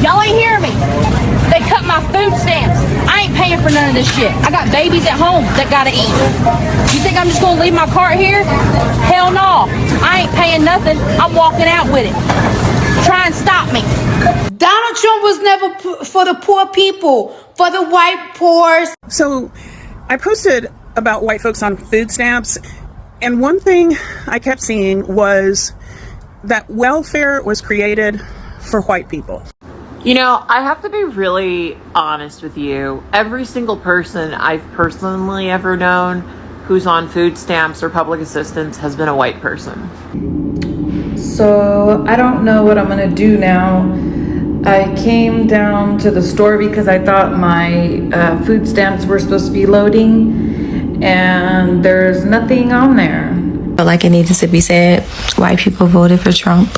Y'all ain't hear me. They cut my food stamps. I ain't paying for none of this shit. I got babies at home that gotta eat. You think I'm just gonna leave my cart here? Hell no. I ain't paying nothing. I'm walking out with it. Try and stop me. Donald Trump was never for the poor people, for the white poor. So I posted about white folks on food stamps, and one thing I kept seeing was that welfare was created for white people. You know, I have to be really honest with you. Every single person I've personally ever known who's on food stamps or public assistance has been a white person. So I don't know what I'm gonna do now. I came down to the store because I thought my food stamps were supposed to be loading, and there's nothing on there. But like it needed to be said, white people voted for Trump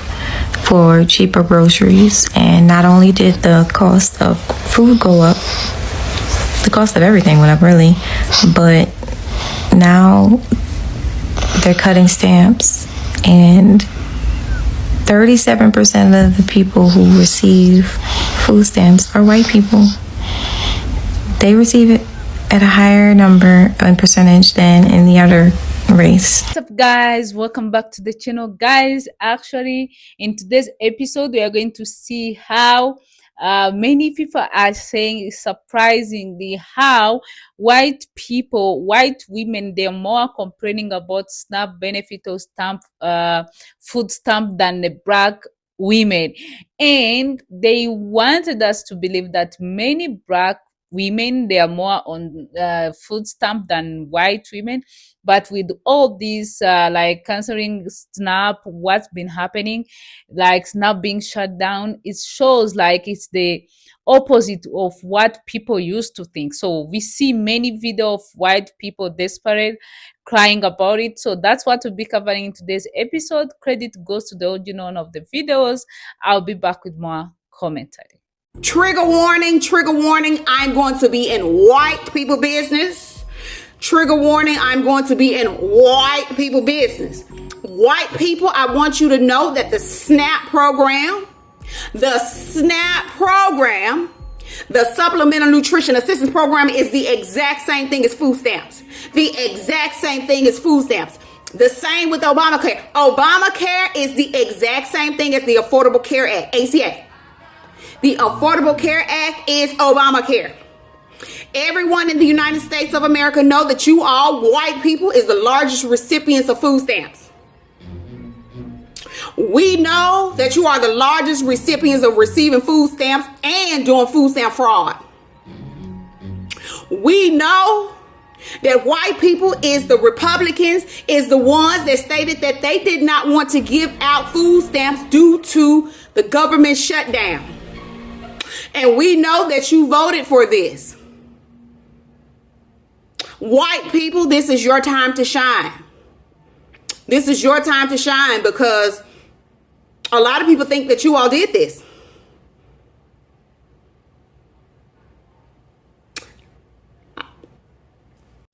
for cheaper groceries, and not only did the cost of food go up, the cost of everything went up really, but now they're cutting stamps, and 37% of the people who receive food stamps are white people. They receive it at a higher number and percentage than in the other race. What's up, guys? Welcome back to the channel, guys. Actually, in today's episode, we are going to see how many people are saying, surprisingly, how white people, white women, they're more complaining about SNAP benefit or stamp, food stamp than the black women. And they wanted us to believe that many black women, they are more on food stamp than white women. But with all these like canceling SNAP, what's been happening, like SNAP being shut down, it shows like it's the opposite of what people used to think. So we see many videos of white people desperate crying about it. So that's what we'll be covering in today's episode. Credit goes to the original of the videos. I'll be back with more commentary. Trigger warning, I'm going to be in white people business. Trigger warning, I'm going to be in white people business. White people, I want you to know that the SNAP program, the Supplemental Nutrition Assistance Program, is the exact same thing as food stamps. The exact same thing as food stamps. The same with Obamacare. Obamacare is the exact same thing as the Affordable Care Act, ACA. The Affordable Care Act is Obamacare. Everyone in the United States of America know that you all white people is the largest recipients of food stamps. We know that you are the largest recipients of receiving food stamps and doing food stamp fraud. We know that white people is the Republicans, is the ones that stated that they did not want to give out food stamps due to the government shutdown. And we know that you voted for this. White people, this is your time to shine. This is your time to shine, because a lot of people think that you all did this.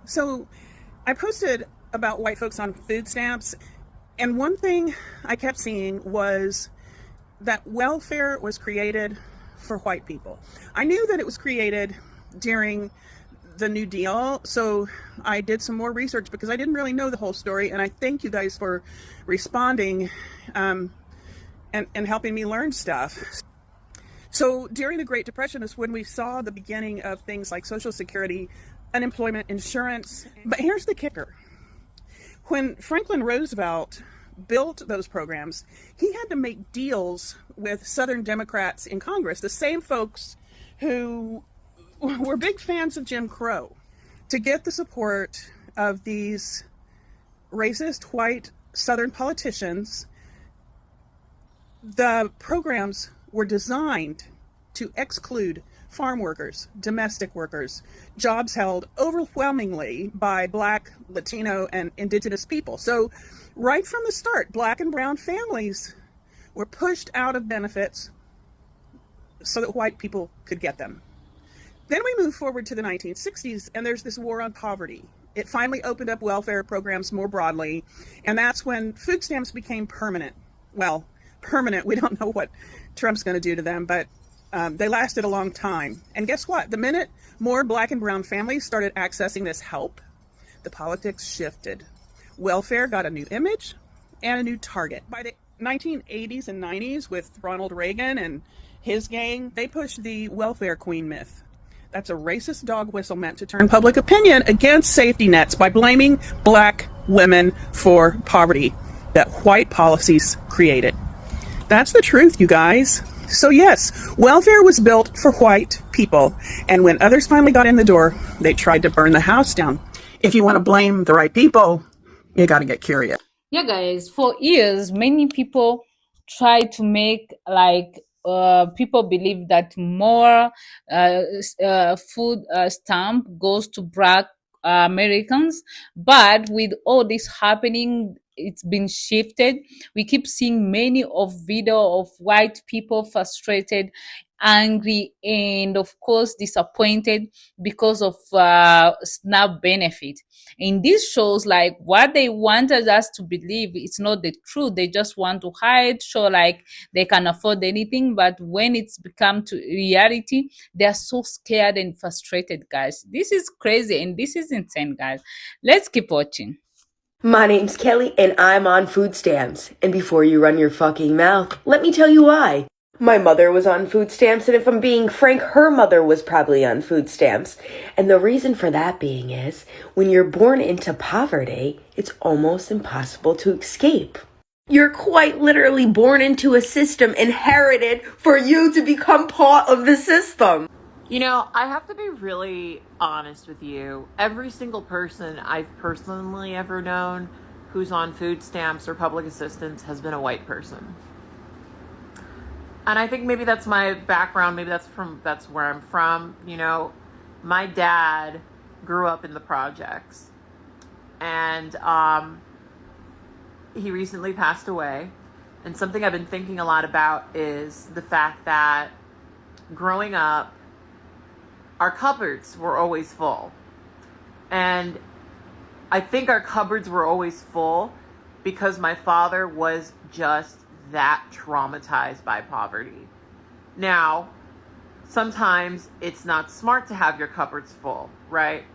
So I posted about white folks on food stamps, and one thing I kept seeing was that welfare was created for white people. I knew that it was created during the New Deal, so I did some more research because I didn't really know the whole story, and I thank you guys for responding and helping me learn stuff. So during the Great Depression is when we saw the beginning of things like Social Security, unemployment insurance. But here's the kicker. When Franklin Roosevelt built those programs, he had to make deals with Southern Democrats in Congress, the same folks who were big fans of Jim Crow, to get the support of these racist white Southern politicians. The programs were designed to exclude farm workers, domestic workers, jobs held overwhelmingly by Black, Latino, and Indigenous people. So right from the start, Black and brown families were pushed out of benefits so that white people could get them. Then we move forward to the 1960s, and there's this war on poverty. It finally opened up welfare programs more broadly, and that's when food stamps became permanent. Well, permanent, we don't know what Trump's going to do to them, but They lasted a long time. And guess what? The minute more black and brown families started accessing this help, the politics shifted. Welfare got a new image and a new target. By the 1980s and 90s, with Ronald Reagan and his gang, they pushed the welfare queen myth. That's a racist dog whistle meant to turn public opinion against safety nets by blaming black women for poverty that white policies created. That's the truth, you guys. So yes, welfare was built for white people, and when others finally got in the door, they tried to burn the house down. If you want to blame the right people, you got to get curious. Yeah, guys, for years, many people try to make people believe that more food stamp goes to black Americans, but with all this happening, it's been shifted. We keep seeing many of video of white people frustrated, angry, and of course disappointed because of SNAP benefit. And this shows like what they wanted us to believe it's not the truth. They just want to hide, show like they can afford anything, but when it's become to reality, they are so scared and frustrated, guys. This is crazy and this is insane, guys. Let's keep watching. My name's Kelly, and I'm on food stamps. And before you run your fucking mouth, let me tell you why. My mother was on food stamps, and if I'm being frank, her mother was probably on food stamps. And the reason for that being is, when you're born into poverty, it's almost impossible to escape. You're quite literally born into a system inherited for you to become part of the system. You know, I have to be really honest with you. Every single person I've personally ever known who's on food stamps or public assistance has been a white person. And I think maybe that's my background. Maybe that's where I'm from. You know, my dad grew up in the projects, and he recently passed away. And something I've been thinking a lot about is the fact that growing up, our cupboards were always full. And I think our cupboards were always full because my father was just that traumatized by poverty. Now, sometimes it's not smart to have your cupboards full, right?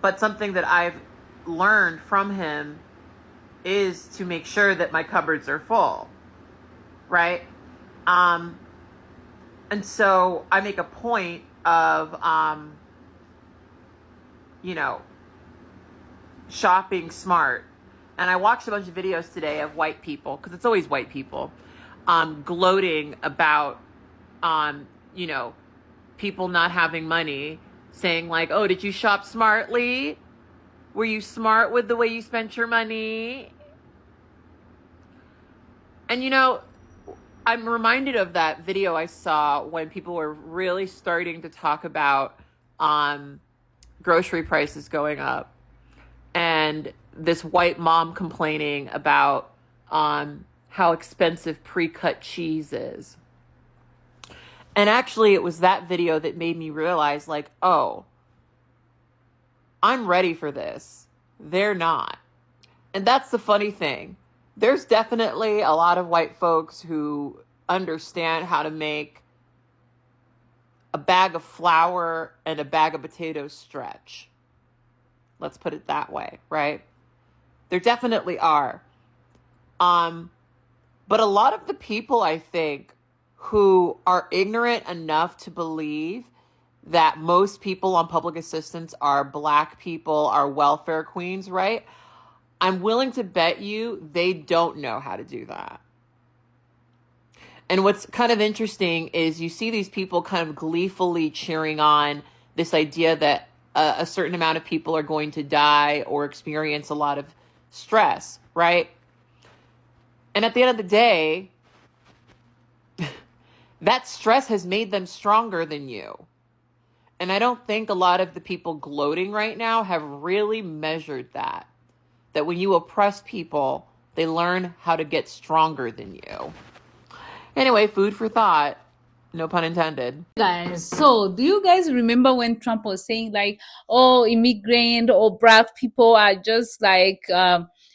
But something that I've learned from him is to make sure that my cupboards are full, right? And so I make a point of, shopping smart. And I watched a bunch of videos today of white people, because it's always white people, gloating about, people not having money, saying like, oh, did you shop smartly? Were you smart with the way you spent your money? And, I'm reminded of that video I saw when people were really starting to talk about grocery prices going up, and this white mom complaining about how expensive pre-cut cheese is. And actually, it was that video that made me realize, like, oh, I'm ready for this. They're not. And that's the funny thing. There's definitely a lot of white folks who understand how to make a bag of flour and a bag of potatoes stretch. Let's put it that way, right? There definitely are. But a lot of the people, I think, who are ignorant enough to believe that most people on public assistance are black people, are welfare queens, right? I'm willing to bet you they don't know how to do that. And what's kind of interesting is you see these people kind of gleefully cheering on this idea that a certain amount of people are going to die or experience a lot of stress, right? And at the end of the day, that stress has made them stronger than you. And I don't think a lot of the people gloating right now have really measured that. That when you oppress people, they learn how to get stronger than you. Anyway, food for thought. No pun intended. Guys, so do you guys remember when Trump was saying like, oh, immigrant or black people are just like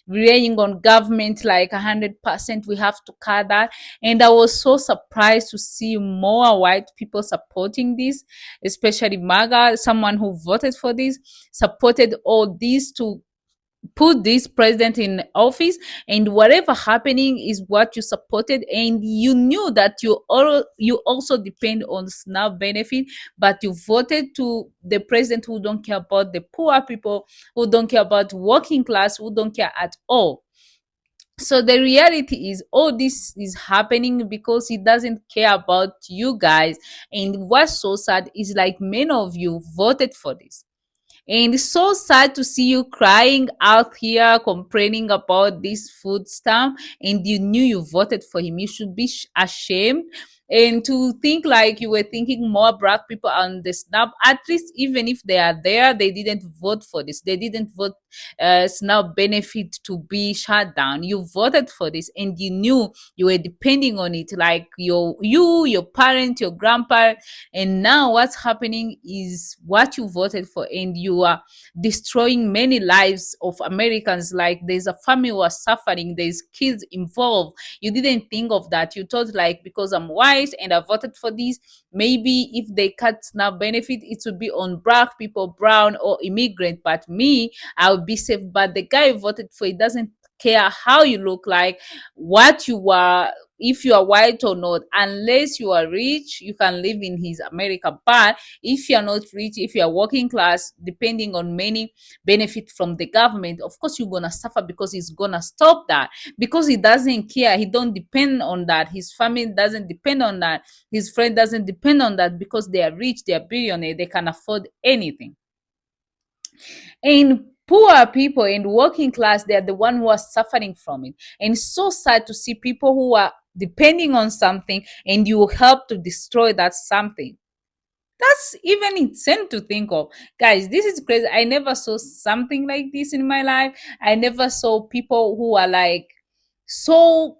relying on government like 100%. We have to cut that. And I was so surprised to see more white people supporting this, especially MAGA, someone who voted for this, supported all this to put this president in office, and whatever happening is what you supported, and you knew that you also depend on SNAP benefit, but you voted to the president who don't care about the poor people, who don't care about working class, who don't care at all. So the reality is all this is happening because he doesn't care about you guys. And what's so sad is like many of you voted for this, and it's so sad to see you crying out here complaining about this food stamp, and you knew you voted for him. You should be ashamed. And to think like you were thinking more black people on the snap, at least even if they are there, they didn't vote for this. They didn't vote snap benefit to be shut down. You voted for this, and you knew you were depending on it, like your parent, your grandparent. And now what's happening is what you voted for, and you are destroying many lives of Americans. Like there's a family who are suffering, there's kids involved. You didn't think of that. You thought like, because I'm white and I voted for this, maybe if they cut SNAP benefit, it would be on black people, brown or immigrant, but me, I would be safe. But the guy who voted for it doesn't care how you look like, what you are, if you are white or not. Unless you are rich, you can live in his America. But if you are not rich, if you are working class, depending on many benefit from the government, of course you're gonna suffer, because he's gonna stop that, because he doesn't care. He don't depend on that. His family doesn't depend on that. His friend doesn't depend on that, because they are rich, they are billionaire, they can afford anything. And poor people and working class, they are the one who are suffering from it. And it's so sad to see people who are depending on something, and you help to destroy that something. That's even insane to think of. Guys, this is crazy. I never saw something like this in my life. I never saw people who are like so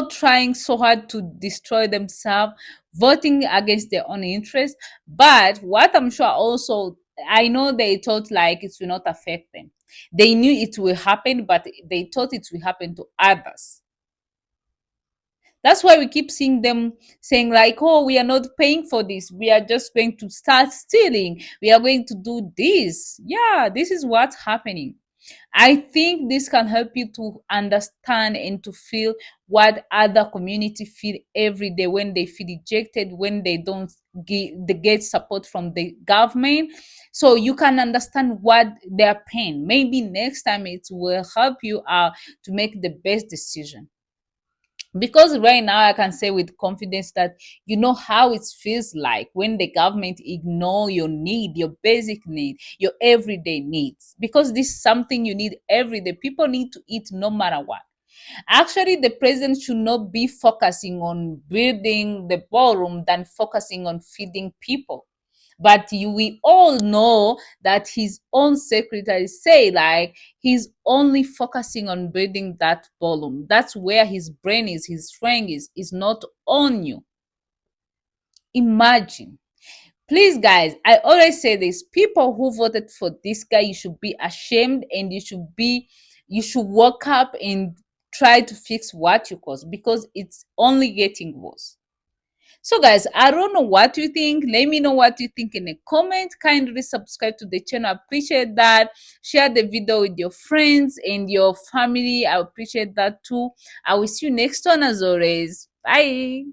trying so hard to destroy themselves, voting against their own interest. But what I'm sure also, I know they thought like it will not affect them. They knew it will happen, but they thought it will happen to others. That's why we keep seeing them saying like, oh, we are not paying for this, we are just going to start stealing, we are going to do this. Yeah, this is what's happening. I think this can help you to understand and to feel what other community feel every day when they feel rejected, when they don't get support from the government. So you can understand what they're pain. Maybe next time it will help you to make the best decision. Because right now I can say with confidence that you know how it feels like when the government ignore your need, your basic need, your everyday needs, because this is something you need every day. People need to eat no matter what. Actually, the president should not be focusing on building the ballroom than focusing on feeding people. But we all know that his own secretary say like he's only focusing on building that ballroom. That's where his brain is, his strength is not on you. Imagine. Please, guys, I always say this: people who voted for this guy, you should be ashamed, and you should wake up and try to fix what you caused, because it's only getting worse. So guys, I don't know what you think. Let me know what you think in the comment. Kindly subscribe to the channel. I appreciate that. Share the video with your friends and your family. I appreciate that too. I will see you next one as always. Bye.